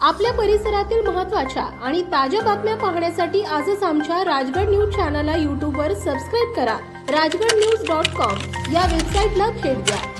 आपल्या परिसरातील महत्त्वाच्या आणि ताज्या बातम्या पाहण्यासाठी आजच आमच्या राजगड न्यूज चॅनलला YouTube वर सबस्क्राइब करा। rajgadnews.com या वेबसाईटला भेट द्या।